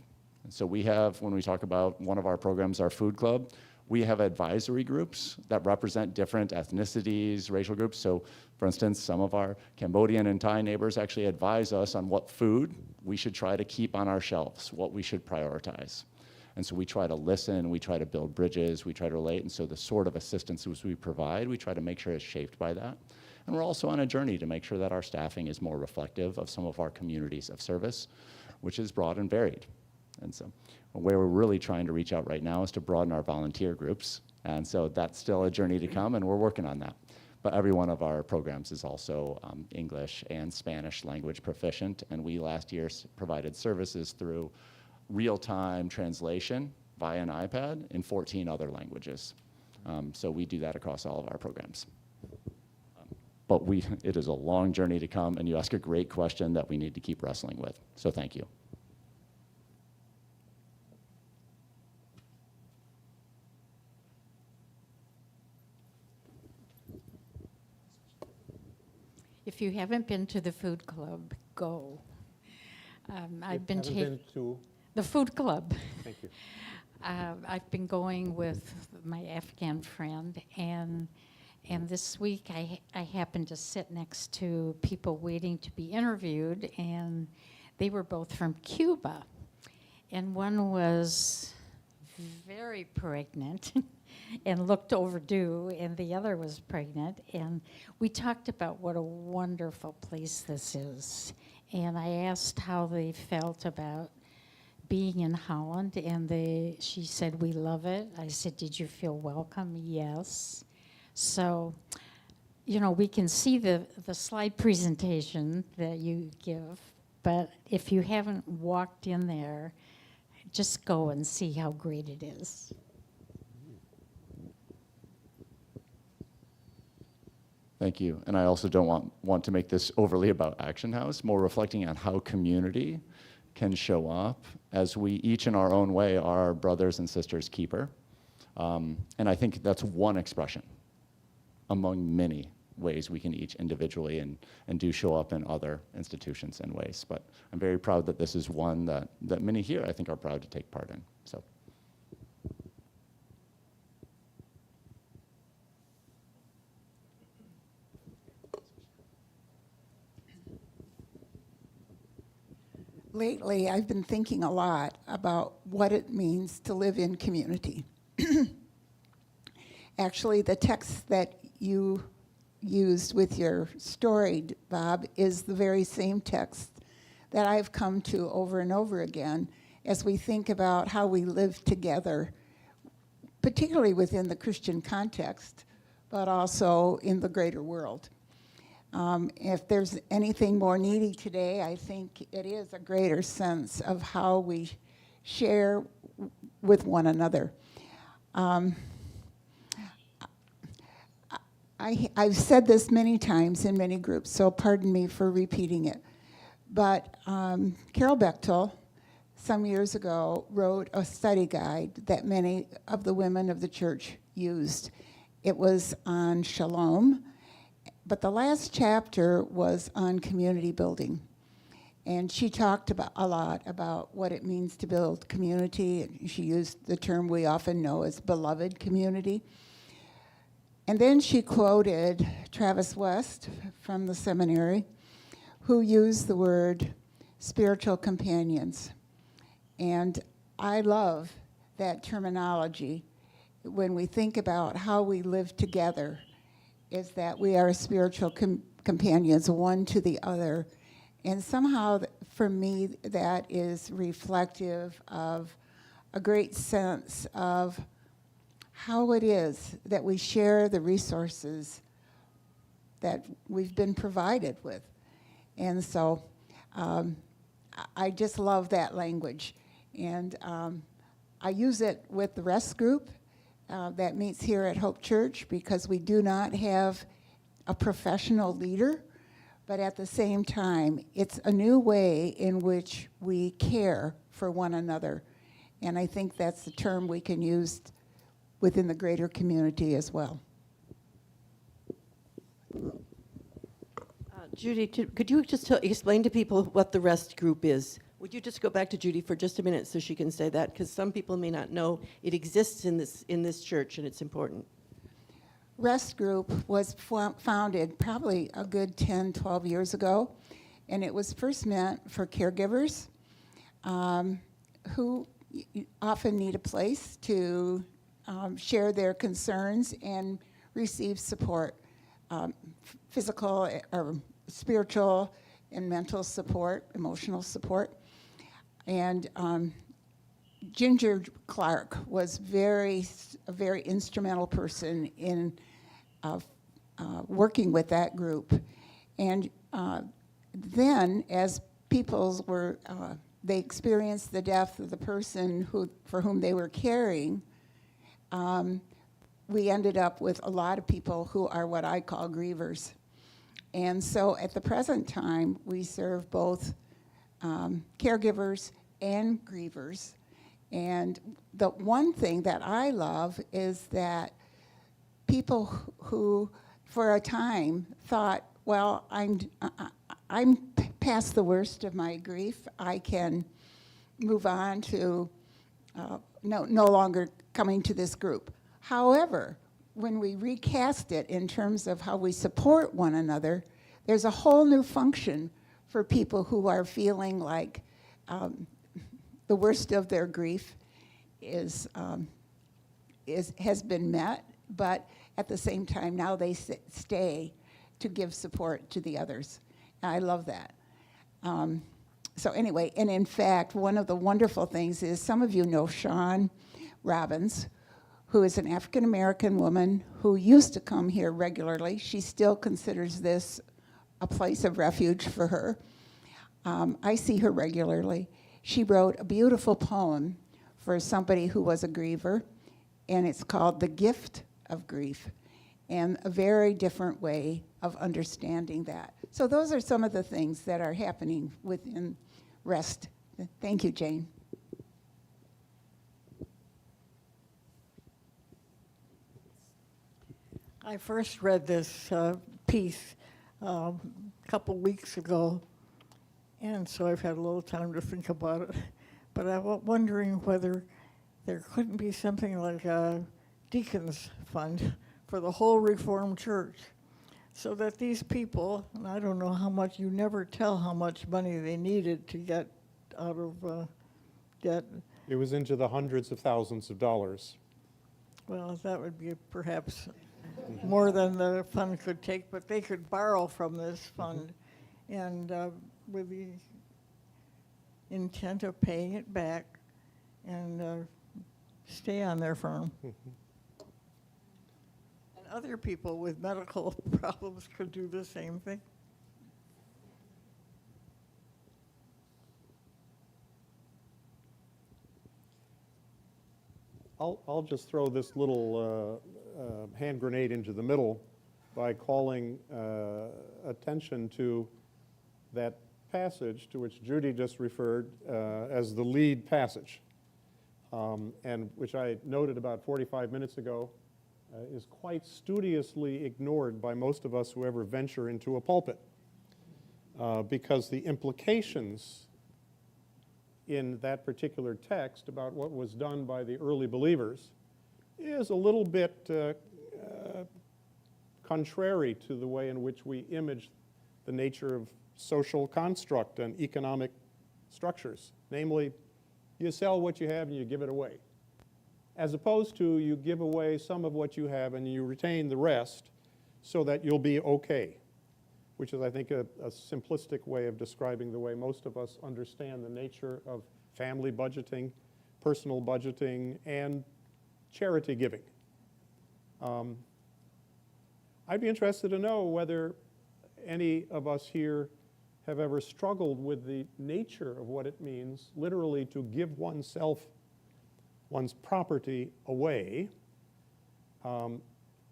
[SPEAKER 3] And so we have, when we talk about one of our programs, our food club, we have advisory groups that represent different ethnicities, racial groups. So for instance, some of our Cambodian and Thai neighbors actually advise us on what food we should try to keep on our shelves, what we should prioritize. And so we try to listen, we try to build bridges, we try to relate, and so the sort of assistance we provide, we try to make sure it's shaped by that. And we're also on a journey to make sure that our staffing is more reflective of some of our communities of service, which is broad and varied. And so where we're really trying to reach out right now is to broaden our volunteer groups. And so that's still a journey to come, and we're working on that. But every one of our programs is also English and Spanish language proficient, and we last year provided services through real-time translation via an iPad in 14 other languages. So we do that across all of our programs. But it is a long journey to come, and you ask a great question that we need to keep wrestling with. So thank you.
[SPEAKER 5] If you haven't been to the food club, go. I've been
[SPEAKER 1] to.
[SPEAKER 5] The food club.
[SPEAKER 1] Thank you.
[SPEAKER 5] I've been going with my Afghan friend, and this week I happened to sit next to people waiting to be interviewed, and they were both from Cuba. And one was very pregnant and looked overdue, and the other was pregnant. And we talked about what a wonderful place this is. And I asked how they felt about being in Holland, and she said, "We love it." I said, "Did you feel welcome?" "Yes." So, we can see the slide presentation that you give, but if you haven't walked in there, just go and see how great it is.
[SPEAKER 3] Thank you. And I also don't want to make this overly about Action House, more reflecting on how community can show up as we each in our own way are our brothers and sisters keeper. And I think that's one expression among many ways we can each individually and do show up in other institutions and ways. But I'm very proud that this is one that many here I think are proud to take part in. So.
[SPEAKER 6] Lately, I've been thinking a lot about what it means to live in community. Actually, the text that you used with your story, Bob, is the very same text that I've come to over and over again as we think about how we live together, particularly within the Christian context, but also in the greater world. If there's anything more needy today, I think it is a greater sense of how we share with one another. I've said this many times in many groups, so pardon me for repeating it. But Carol Bechtel, some years ago, wrote a study guide that many of the women of the church used. It was on shalom, but the last chapter was on community building. And she talked a lot about what it means to build community. She used the term we often know as beloved community. And then she quoted Travis West from the seminary, who used the word spiritual companions. And I love that terminology when we think about how we live together, is that we are spiritual companions, one to the other. And somehow, for me, that is reflective of a great sense of how it is that we share the resources that we've been provided with. And so I just love that language. And I use it with the rest group that meets here at Hope Church, because we do not have a professional leader, but at the same time, it's a new way in which we care for one another. And I think that's the term we can use within the greater community as well.
[SPEAKER 7] Judy, could you just explain to people what the rest group is? Would you just go back to Judy for just a minute so she can say that? Because some people may not know it exists in this church, and it's important.
[SPEAKER 6] Rest Group was founded probably a good 10, 12 years ago, and it was first meant for caregivers who often need a place to share their concerns and receive support, physical or spiritual and mental support, emotional support. And Ginger Clark was a very instrumental person in working with that group. And then, as people were, they experienced the death of the person for whom they were caring, we ended up with a lot of people who are what I call grievers. And so at the present time, we serve both caregivers and grievers. And the one thing that I love is that people who, for a time, thought, well, I'm past the worst of my grief. I can move on to no longer coming to this group. However, when we recast it in terms of how we support one another, there's a whole new function for people who are feeling like the worst of their grief has been met, but at the same time now they stay to give support to the others. And I love that. So anyway, and in fact, one of the wonderful things is some of you know Shawn Robbins, who is an African-American woman who used to come here regularly. She still considers this a place of refuge for her. I see her regularly. She wrote a beautiful poem for somebody who was a griever, and it's called The Gift of Grief, and a very different way of understanding that. So those are some of the things that are happening within REST. Thank you, Jane.
[SPEAKER 8] I first read this piece a couple weeks ago, and so I've had a little time to think about it. But I was wondering whether there couldn't be something like a deacons fund for the whole Reformed Church, so that these people, and I don't know how much, you never tell how much money they needed to get out of debt.
[SPEAKER 1] It was into the hundreds of thousands of dollars.
[SPEAKER 8] Well, that would be perhaps more than the fund could take, but they could borrow from this fund. And with the intent of paying it back and stay on their firm. And other people with medical problems could do the same thing.
[SPEAKER 1] I'll just throw this little hand grenade into the middle by calling attention to that passage to which Judy just referred as the lead passage, and which I noted about 45 minutes ago is quite studiously ignored by most of us who ever venture into a pulpit, because the implications in that particular text about what was done by the early believers is a little bit contrary to the way in which we image the nature of social construct and economic structures. Namely, you sell what you have and you give it away, as opposed to you give away some of what you have and you retain the rest so that you'll be okay, which is, I think, a simplistic way of describing the way most of us understand the nature of family budgeting, personal budgeting, and charity giving. I'd be interested to know whether any of us here have ever struggled with the nature of what it means literally to give oneself, one's property away,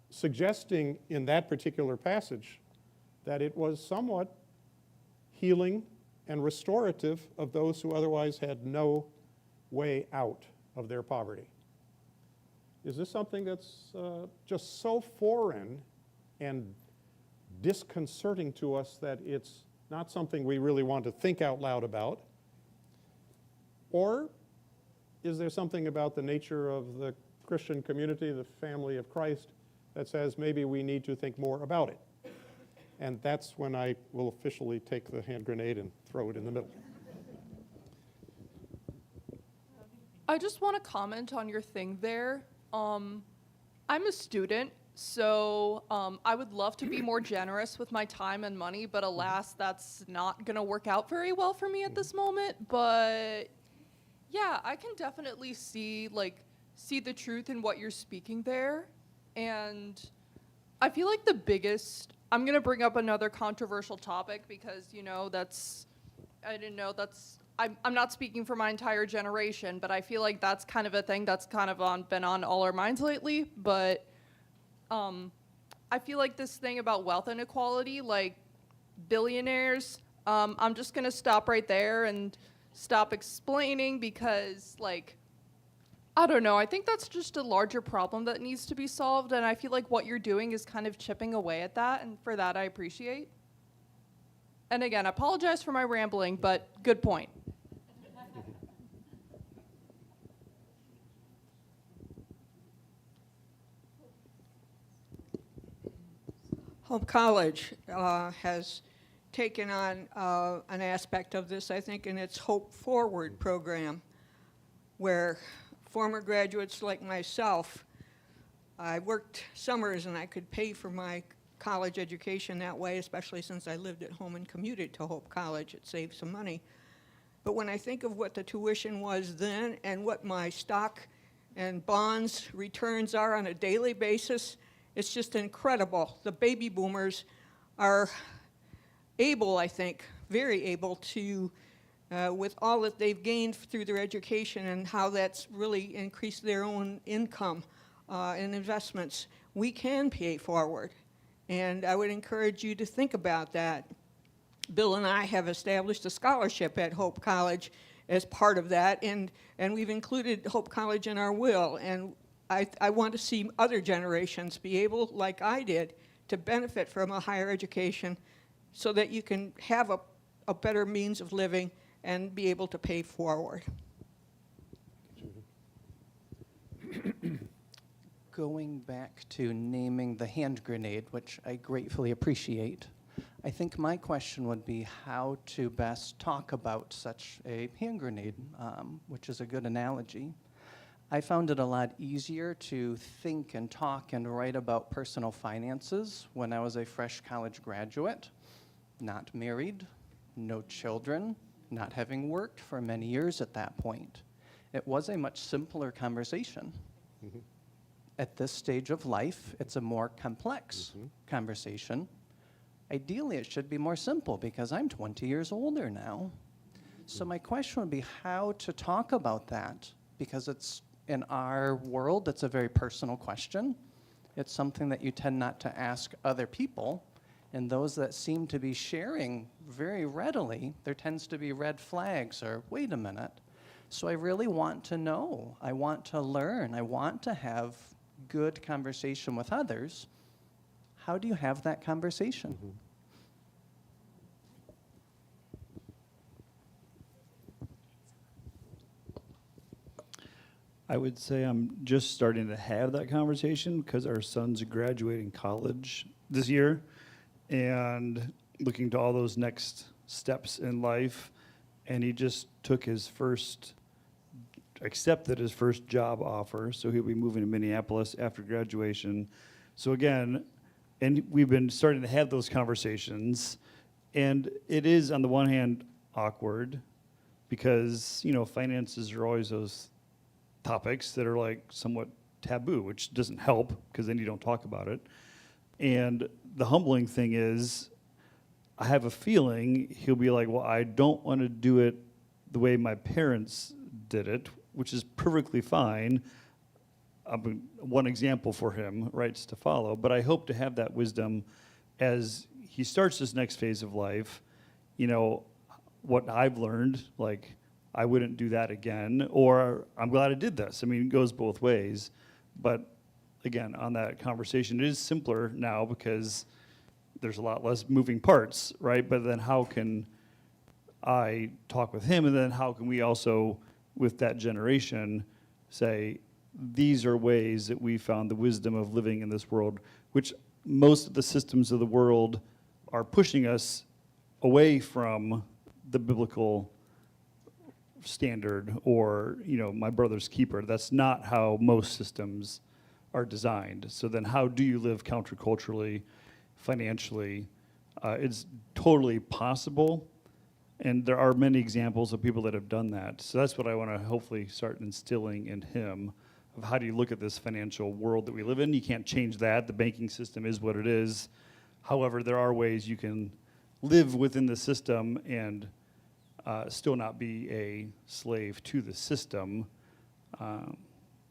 [SPEAKER 1] suggesting in that particular passage that it was somewhat healing and restorative of those who otherwise had no way out of their poverty. Is this something that's just so foreign and disconcerting to us that it's not something we really want to think out loud about? Or is there something about the nature of the Christian community, the family of Christ, that says maybe we need to think more about it? And that's when I will officially take the hand grenade and throw it in the middle.
[SPEAKER 4] I just want to comment on your thing there. I'm a student, so I would love to be more generous with my time and money, but alas, that's not going to work out very well for me at this moment. But yeah, I can definitely see the truth in what you're speaking there. And I feel like the biggest, I'm going to bring up another controversial topic because, I'm not speaking for my entire generation, but I feel like that's kind of a thing that's kind of been on all our minds lately. But I feel like this thing about wealth inequality, like billionaires, I'm just going to stop right there and stop explaining because, I don't know. I think that's just a larger problem that needs to be solved, and I feel like what you're doing is kind of chipping away at that, and for that I appreciate. And again, I apologize for my rambling, but good point.
[SPEAKER 9] Hope College has taken on an aspect of this, I think, in its Hope Forward program, where former graduates like myself, I worked summers and I could pay for my college education that way, especially since I lived at home and commuted to Hope College. It saved some money. But when I think of what the tuition was then and what my stock and bonds returns are on a daily basis, it's just incredible. The baby boomers are able, I think, very able to, with all that they've gained through their education and how that's really increased their own income and investments, we can pay forward. And I would encourage you to think about that. Bill and I have established a scholarship at Hope College as part of that, and we've included Hope College in our will. And I want to see other generations be able, like I did, to benefit from a higher education so that you can have a better means of living and be able to pay forward.
[SPEAKER 10] Going back to naming the hand grenade, which I gratefully appreciate, I think my question would be how to best talk about such a hand grenade, which is a good analogy. I found it a lot easier to think and talk and write about personal finances when I was a fresh college graduate, not married, no children, not having worked for many years at that point. It was a much simpler conversation. At this stage of life, it's a more complex conversation. Ideally, it should be more simple because I'm 20 years older now. So my question would be how to talk about that, because it's in our world, it's a very personal question. It's something that you tend not to ask other people, and those that seem to be sharing very readily, there tends to be red flags or, wait a minute. So I really want to know, I want to learn, I want to have good conversation with others. How do you have that conversation?
[SPEAKER 11] I would say I'm just starting to have that conversation because our son's graduating college this year and looking to all those next steps in life. And he just accepted his first job offer. So he'll be moving to Minneapolis after graduation. So again, and we've been starting to have those conversations. And it is, on the one hand, awkward because, finances are always those topics that are like somewhat taboo, which doesn't help because then you don't talk about it. And the humbling thing is, I have a feeling he'll be like, well, I don't want to do it the way my parents did it, which is perfectly fine. One example for him, rights to follow. But I hope to have that wisdom as he starts this next phase of life. What I've learned, like, I wouldn't do that again, or I'm glad I did this. I mean, it goes both ways. But again, on that conversation, it is simpler now because there's a lot less moving parts, right? But then how can I talk with him, and then how can we also, with that generation, say, these are ways that we found the wisdom of living in this world, which most of the systems of the world are pushing us away from the biblical standard or, my brother's keeper. That's not how most systems are designed. So then how do you live counterculturally, financially? It's totally possible, and there are many examples of people that have done that. So that's what I want to hopefully start instilling in him, of how do you look at this financial world that we live in. You can't change that. The banking system is what it is. However, there are ways you can live within the system and still not be a slave to the system.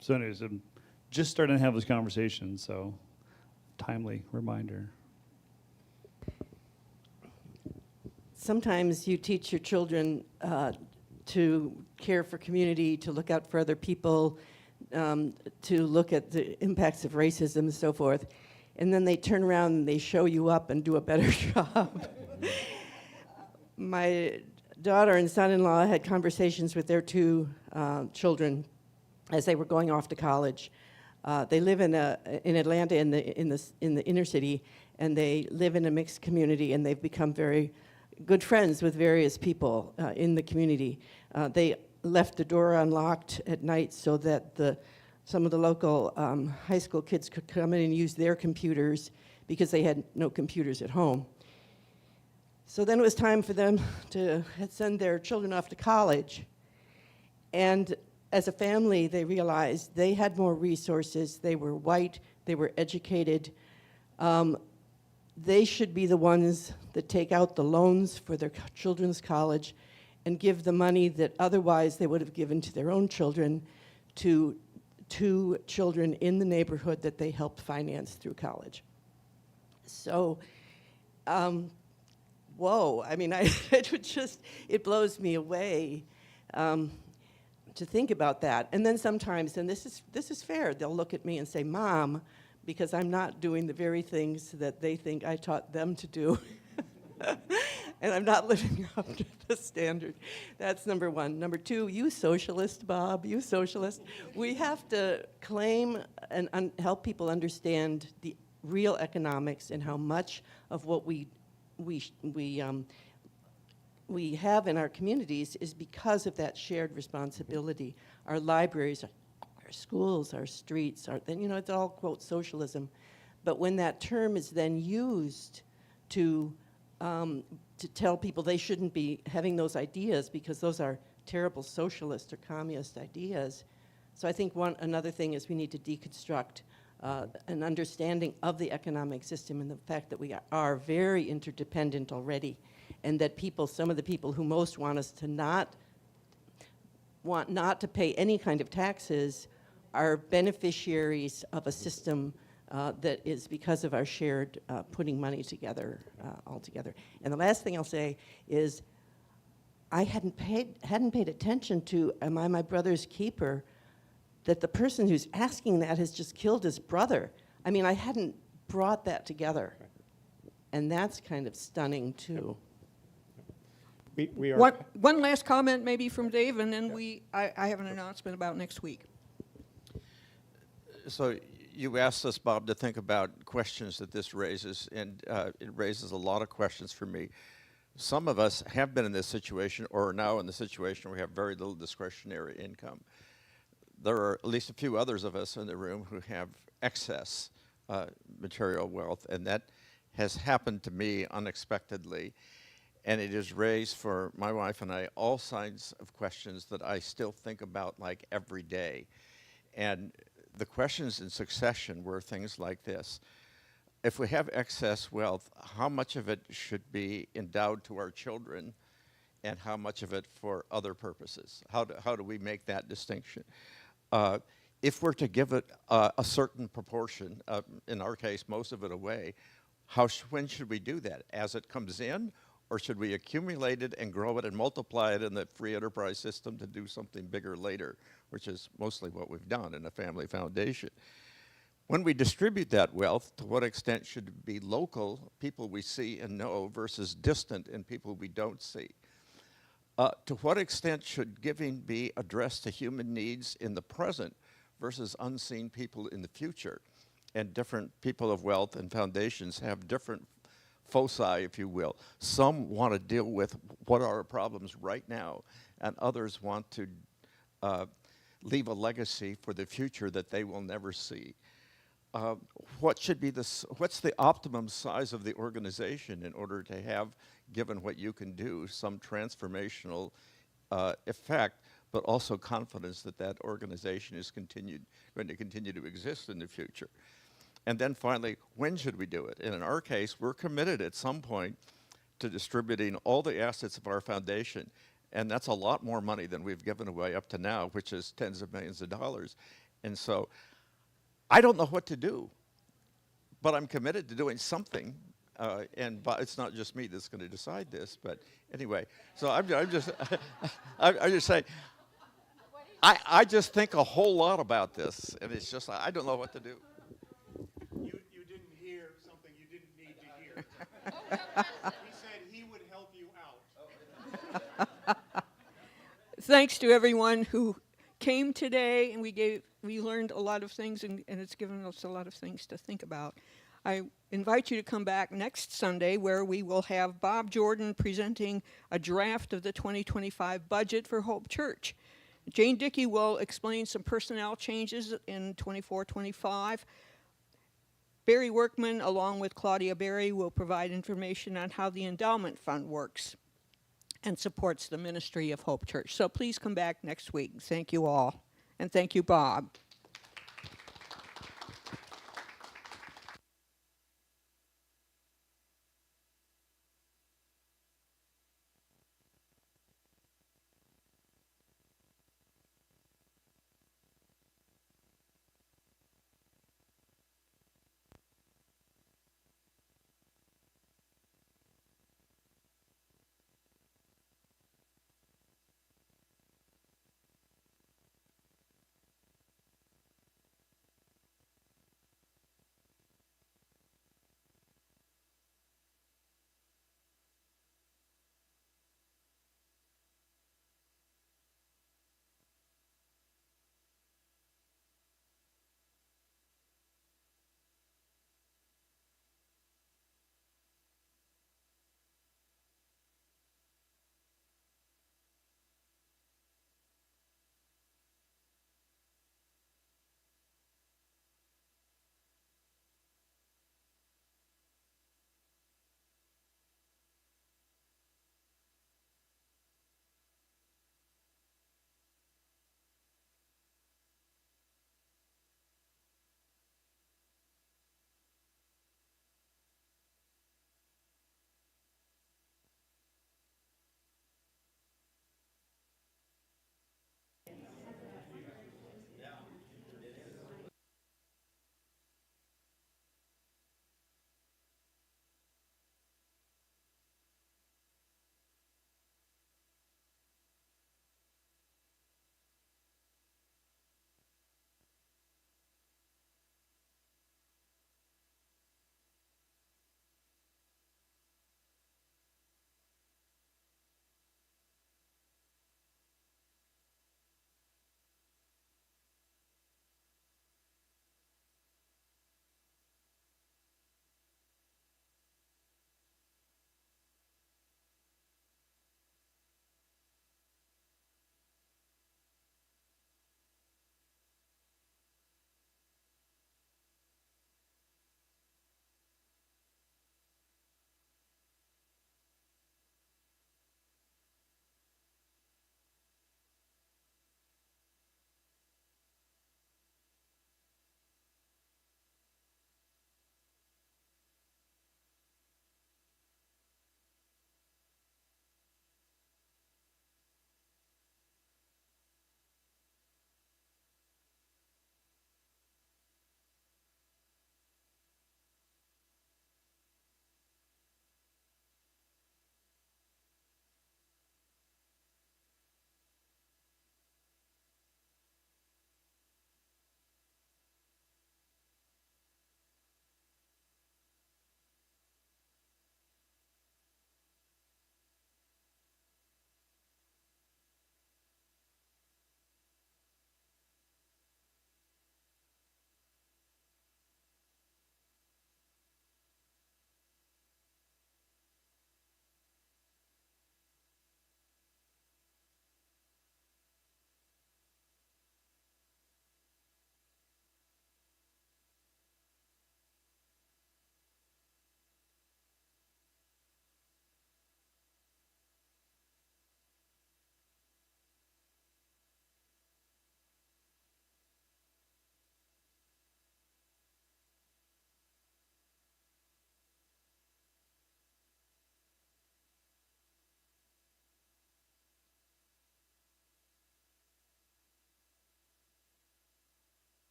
[SPEAKER 11] So anyways, I'm just starting to have this conversation, so timely reminder.
[SPEAKER 7] Sometimes you teach your children to care for community, to look out for other people, to look at the impacts of racism and so forth, and then they turn around and they show you up and do a better job. My daughter and son-in-law had conversations with their two children as they were going off to college. They live in Atlanta in the inner city, and they live in a mixed community, and they've become very good friends with various people in the community. They left the door unlocked at night so that some of the local high school kids could come in and use their computers because they had no computers at home. So then it was time for them to send their children off to college. And as a family, they realized they had more resources. They were white. They were educated. They should be the ones that take out the loans for their children's college and give the money that otherwise they would have given to their own children to two children in the neighborhood that they helped finance through college. So, whoa, I mean, it blows me away to think about that. And then sometimes, and this is fair, they'll look at me and say, Mom, because I'm not doing the very things that they think I taught them to do. And I'm not living up to the standard. That's number one. Number two, you socialist, Bob, you socialist. We have to claim and help people understand the real economics and how much of what we have in our communities is because of that shared responsibility. Our libraries, our schools, our streets, it's all, quote, socialism. But when that term is then used to to tell people they shouldn't be having those ideas because those are terrible socialist or communist ideas. So I think another thing is we need to deconstruct an understanding of the economic system and the fact that we are very interdependent already, and that some of the people who most want us to not to pay any kind of taxes are beneficiaries of a system that is because of our shared putting money together all together. And the last thing I'll say is I hadn't paid attention to, am I my brother's keeper, that the person who's asking that has just killed his brother. I mean, I hadn't brought that together. And that's kind of stunning, too.
[SPEAKER 1] We are.
[SPEAKER 9] One last comment maybe from Dave, and then I have an announcement about next week.
[SPEAKER 12] So you asked us, Bob, to think about questions that this raises, and it raises a lot of questions for me. Some of us have been in this situation or are now in the situation where we have very little discretionary income. There are at least a few others of us in the room who have excess material wealth, and that has happened to me unexpectedly. And it has raised for my wife and I all kinds of questions that I still think about like every day. And the questions in succession were things like this. If we have excess wealth, how much of it should be endowed to our children and how much of it for other purposes? How do we make that distinction? If we're to give it a certain proportion, in our case, most of it away, when should we do that? As it comes in? Or should we accumulate it and grow it and multiply it in the free enterprise system to do something bigger later, which is mostly what we've done in a family foundation? When we distribute that wealth, to what extent should it be local, people we see and know, versus distant and people we don't see? To what extent should giving be addressed to human needs in the present versus unseen people in the future? And different people of wealth and foundations have different foci, if you will. Some want to deal with what are our problems right now, and others want to leave a legacy for the future that they will never see. What's the optimum size of the organization in order to have, given what you can do, some transformational effect, but also confidence that that organization is going to continue to exist in the future? And then finally, when should we do it? And in our case, we're committed at some point to distributing all the assets of our foundation. And that's a lot more money than we've given away up to now, which is tens of millions of dollars. And so I don't know what to do, but I'm committed to doing something. And it's not just me that's going to decide this, but anyway. So I'm just saying, I just think a whole lot about this, and it's just, I don't know what to do.
[SPEAKER 1] You didn't hear something you didn't need to hear. He said he would help you out.
[SPEAKER 9] Thanks to everyone who came today, and we learned a lot of things, and it's given us a lot of things to think about. I invite you to come back next Sunday, where we will have Bob Jordan presenting a draft of the 2025 budget for Hope Church. Jane Dickey will explain some personnel changes in 24-25. Barry Workman, along with Claudia Berry, will provide information on how the endowment fund works and supports the ministry of Hope Church. So please come back next week. Thank you all. And thank you, Bob.